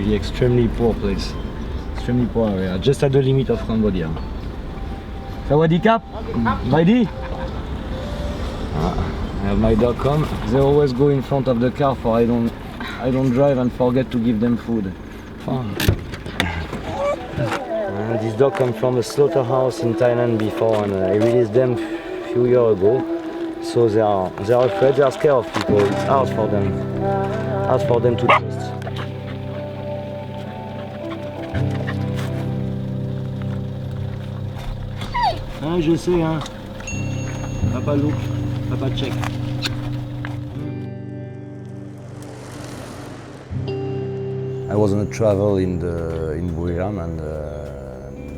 really extremely poor place. Extremely poor area, just at the limit of Cambodia. Sawadee Kap, Maidi. I have my dog come. They always go in front of the car for I don't drive and forget to give them food. Fun. This dog come from a slaughterhouse in Thailand before, and I released them a few years ago. So they are afraid, they are scared of people. It's hard for them to trust. Ah, je sais, hein. Papa look, Papa check. I was on a travel in Buriram, and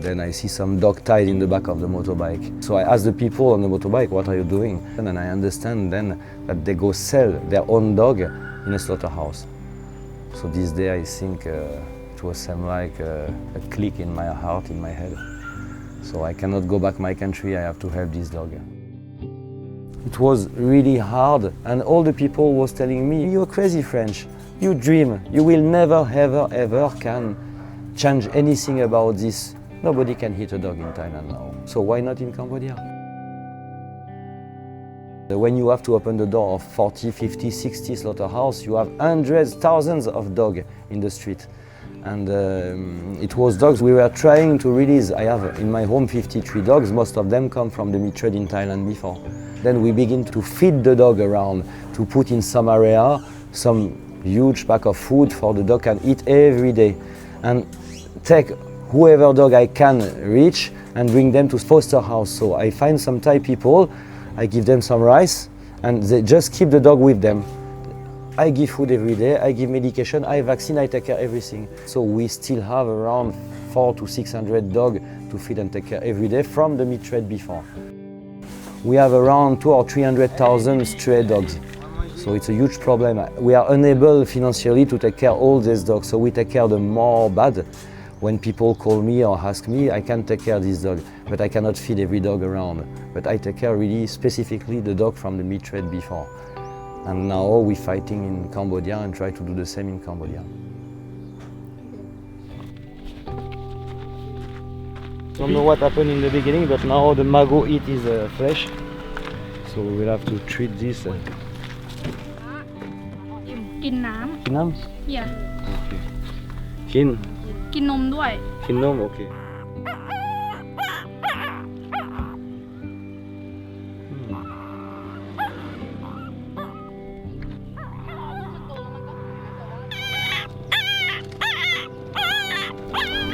then I see some dog tied in the back of the motorbike. So I asked the people on the motorbike, what are you doing? And then I understand then that they go sell their own dog in a slaughterhouse. So this day I think it was some like a click in my heart, in my head. So I cannot go back my country, I have to help this dog. It was really hard, and all the people was telling me, you're crazy French, you dream, you will never ever can change anything about this. Nobody can hit a dog in Thailand now, so why not in Cambodia? When you have to open the door of 40, 50, 60 slaughterhouse, you have hundreds, thousands of dogs in the street. And it was dogs we were trying to release. I have in my home 53 dogs, most of them come from the meat trade in Thailand before. Then we begin to feed the dog around, to put in some area, some huge pack of food for the dog can eat every day. And take whoever dog I can reach and bring them to foster house. So I find some Thai people, I give them some rice, and they just keep the dog with them. I give food every day, I give medication, I vaccine, I take care of everything. So we still have around 400 to 600 dogs to feed and take care every day from the meat trade before. We have around 200,000 or 300,000 stray dogs. So it's a huge problem. We are unable financially to take care of all these dogs, so we take care of the more bad. When people call me or ask me, I can take care of this dog, but I cannot feed every dog around. But I take care really specifically the dog from the meat trade before. And now we're fighting in Cambodia and try to do the same in Cambodia. Don't know what happened in the beginning, but now the mago eat is fresh. So we will have to treat this. กินน้ำ กินน้ำ Yeah. Okay. กิน กินนมด้วย กินนม okay.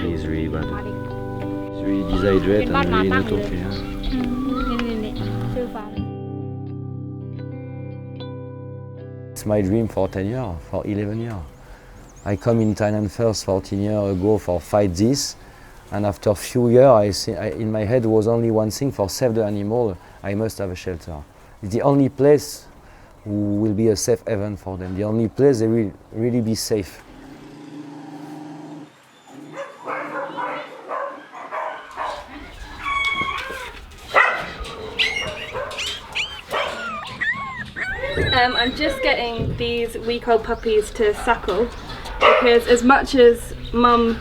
He's really bad. He's really dehydrated and really not okay. Huh? นี่ชื่อฟ้า It's my dream for 10 years, for 11 years. I come in Thailand first 14 years ago for fight this, and after a few years, in my head was only one thing: for save the animal, I must have a shelter. It's the only place who will be a safe haven for them. The only place they will really be safe. I'm just getting these week-old puppies to suckle because as much as Mum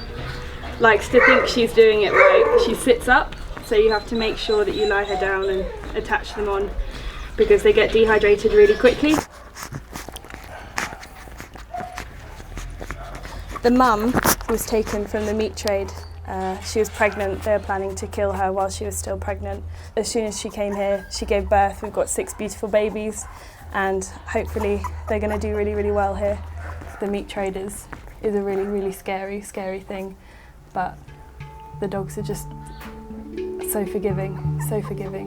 likes to think she's doing it right, she sits up, so you have to make sure that you lie her down and attach them on because they get dehydrated really quickly. The mum was taken from the meat trade. She was pregnant. They were planning to kill her while she was still pregnant. As soon as she came here, she gave birth. We've got 6 beautiful babies, and hopefully they're going to do really, really well here. The meat trade is a really, really scary thing, but the dogs are just so forgiving, so forgiving.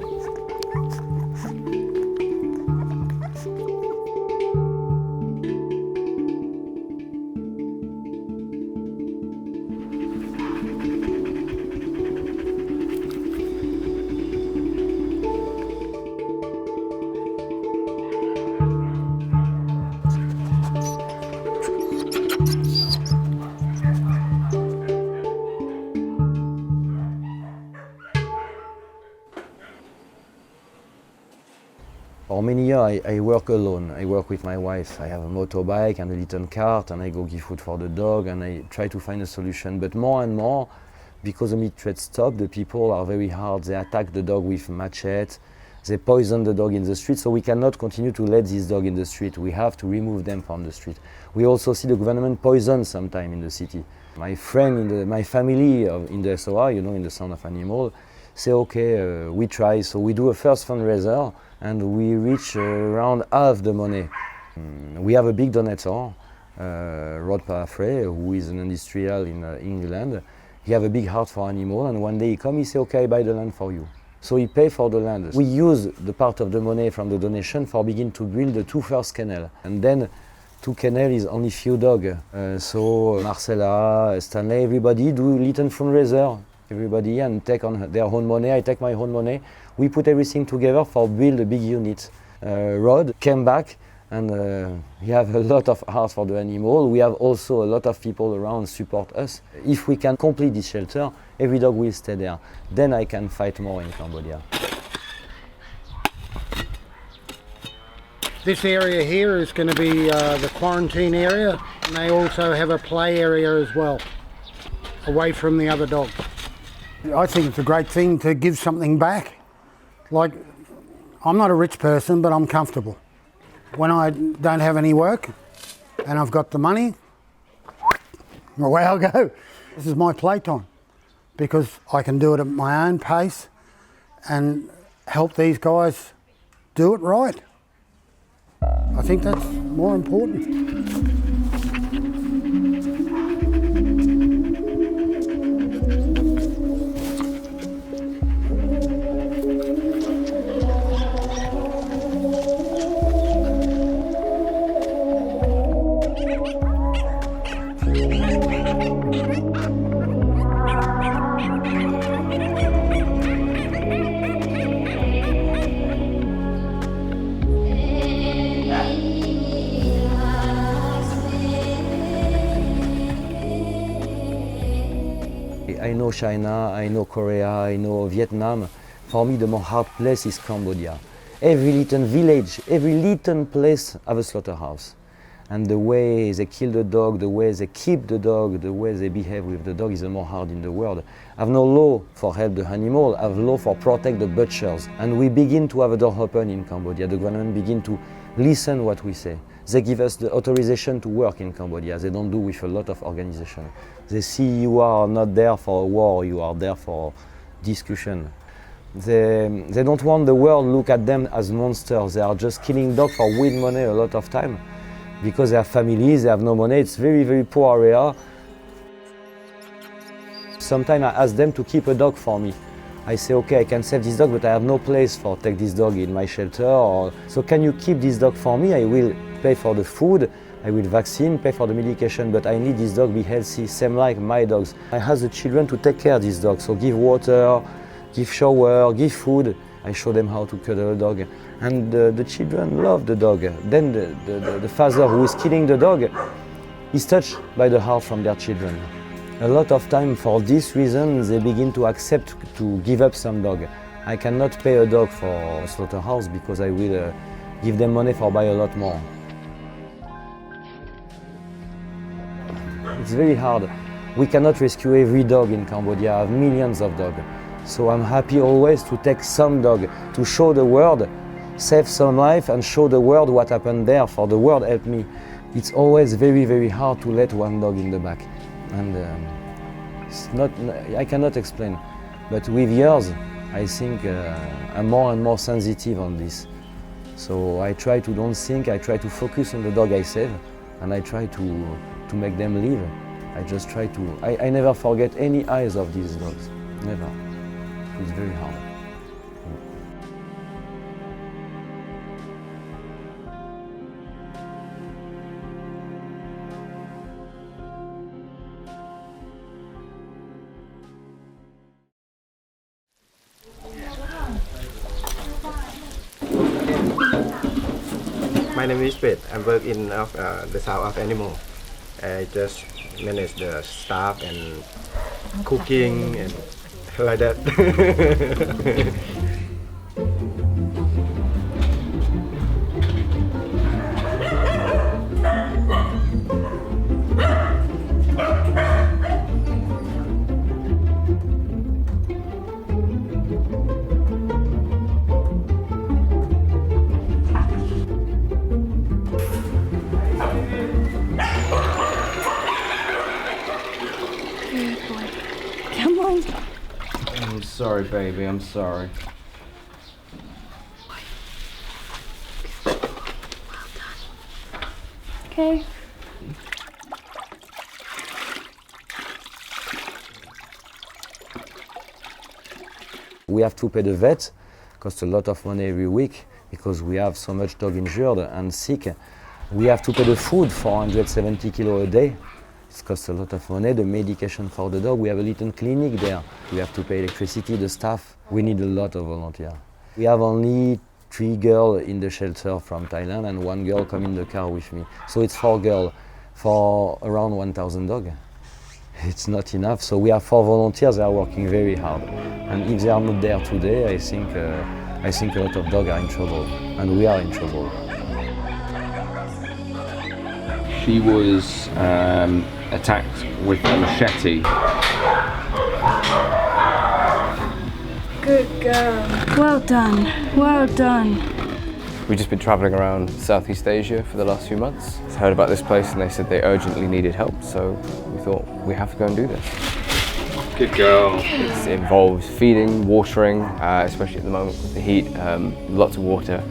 many years I work alone. I work with my wife. I have a motorbike and a little cart, and I go give food for the dog, and I try to find a solution. But more and more, because the meat trade stopped, the people are very hard. They attack the dog with machete. They poison the dog in the street, so we cannot continue to let this dog in the street. We have to remove them from the street. We also see the government poison sometime in the city. My friend, my family in the SOA, you know, in the Sound of Animal, say, okay, we try. So we do a first fundraiser, and we reach around half the money. We have a big donator, Rod Parafray, who is an industrial in England. He have a big heart for animal, and one day he come, he say, okay, I buy the land for you. So he pay for the land. We use the part of the money from the donation for begin to build the two first kennel. And then 2 kennel is only few dog. So Marcella, Stanley, everybody do little fundraiser. Everybody and take on their own money, I take my own money. We put everything together for build a big unit. Rod came back, and he have a lot of heart for the animal. We have also a lot of people around support us. If we can complete this shelter, every dog will stay there. Then I can fight more in Cambodia. This area here is going to be the quarantine area, and they also have a play area as well, away from the other dogs. I think it's a great thing to give something back. Like, I'm not a rich person, but I'm comfortable. When I don't have any work and I've got the money, away I'll go. This is my playtime because I can do it at my own pace and help these guys do it right. I think that's more important. I know China, I know Korea, I know Vietnam. For me, the more hard place is Cambodia. Every little village, every little place have a slaughterhouse. And the way they kill the dog, the way they keep the dog, the way they behave with the dog is the more hard in the world. Have no law for help the animal, have law for protect the butchers. And we begin to have a door open in Cambodia. The government begin to listen what we say. They give us the authorization to work in Cambodia. They don't do with a lot of organization. They see you are not there for a war, you are there for discussion. They don't want the world look at them as monsters. They are just killing dogs for win money a lot of time. Because they have families, they have no money. It's very, very poor area. Sometimes I ask them to keep a dog for me. I say, okay, I can save this dog, but I have no place for take this dog in my shelter. So can you keep this dog for me? I will pay for the food, I will vaccine, pay for the medication, but I need this dog be healthy, same like my dogs. I ask the children to take care of this dog, so give water, give shower, give food. I show them how to cuddle a dog. And the children love the dog. Then the father who is killing the dog is touched by the heart from their children. A lot of time for this reason they begin to accept to give up some dog. I cannot pay a dog for a slaughterhouse because I will give them money for buy a lot more. It's very hard. We cannot rescue every dog in Cambodia. I have millions of dogs. So I'm happy always to take some dog to show the world, save some life and show the world what happened there, for the world help me. It's always very, very hard to let one dog in the back. And it's not, I cannot explain. But with years, I think I'm more and more sensitive on this. So I try to don't think, I try to focus on the dog I save, and I try to make them live. I just try to, I never forget any eyes of these dogs, never. It's very hard. My name is Pet. I work in the Sound of Animal. I just manage the staff and cooking and like that. sorry, baby, I'm sorry. Okay. We have to pay the vet, costs a lot of money every week because we have so much dog injured and sick. We have to pay the food, 470 kilo a day. It costs a lot of money. The medication for the dog, we have a little clinic there. We have to pay electricity, the staff. We need a lot of volunteers. We have only 3 girls in the shelter from Thailand and 1 girl come in the car with me. So it's 4 girls for around 1,000 dogs. It's not enough, so we have 4 volunteers that are working very hard. And if they are not there today, I think a lot of dogs are in trouble, and we are in trouble. She was attacked with a machete. Good girl. Well done. Well done. We've just been travelling around Southeast Asia for the last few months. Heard about this place and they said they urgently needed help, so we thought we have to go and do this. Good girl. It involves feeding, watering, especially at the moment with the heat, lots of water.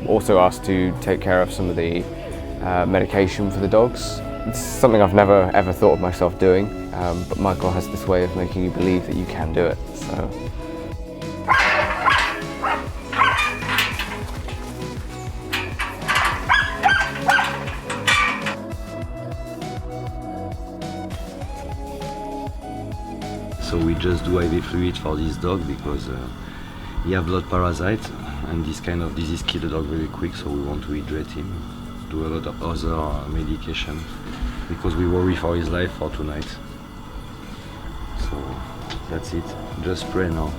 Also asked to take care of some of the medication for the dogs. It's something I've never ever thought of myself doing, but Michael has this way of making you believe that you can do it. So we just do IV fluid for this dog because he has blood parasite and this kind of disease kills the dog very quick, so we want to hydrate him, do a lot of other medication because we worry for his life for tonight. So that's it, just pray now.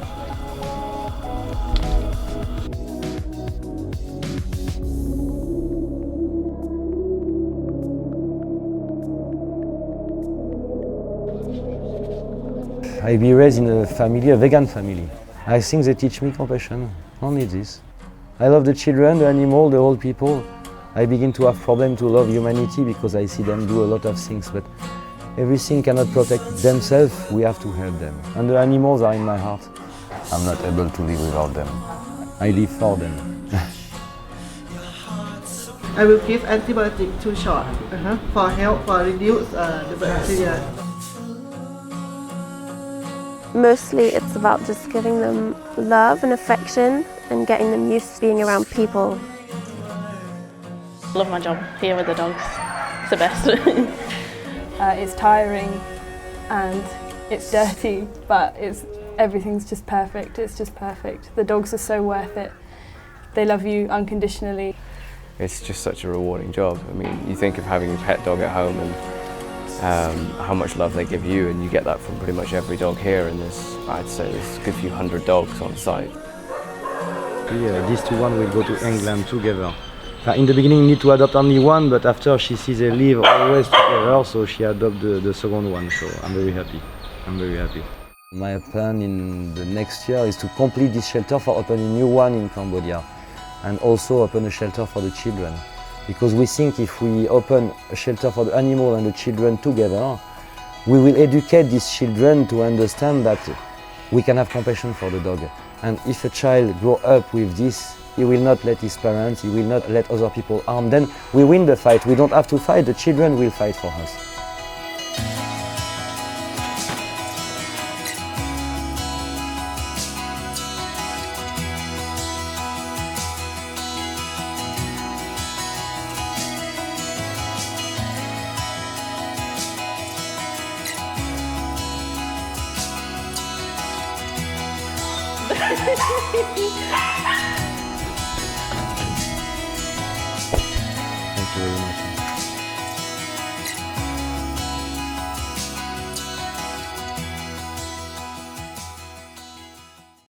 I be raised in a family, a vegan family. I think they teach me compassion, only this. I love the children, the animal, the old people. I begin to have problem to love humanity because I see them do a lot of things, but everything cannot protect themselves, we have to help them. And the animals are in my heart. I'm not able to live without them. I live for them. I will give antibiotic 2 shots for help for reduce the bacteria. Mostly it's about just giving them love and affection and getting them used to being around people. Love my job here with the dogs. It's the best. It's tiring and it's dirty, but everything's just perfect. It's just perfect. The dogs are so worth it. They love you unconditionally. It's just such a rewarding job. I mean, you think of having a pet dog at home and how much love they give you, and you get that from pretty much every dog here, and I'd say there's a good few hundred dogs on site. These 2 ones will go to England together. In the beginning, need to adopt only 1, but after she sees they live always together, so she adopted the second one. So I'm very happy. I'm very happy. My plan in the next year is to complete this shelter for opening a new one in Cambodia, and also open a shelter for the children. Because we think if we open a shelter for the animal and the children together, we will educate these children to understand that we can have compassion for the dog. And if a child grows up with this, he will not let his parents, he will not let other people harm. Then we win the fight. We don't have to fight, the children will fight for us. Ha ha ha!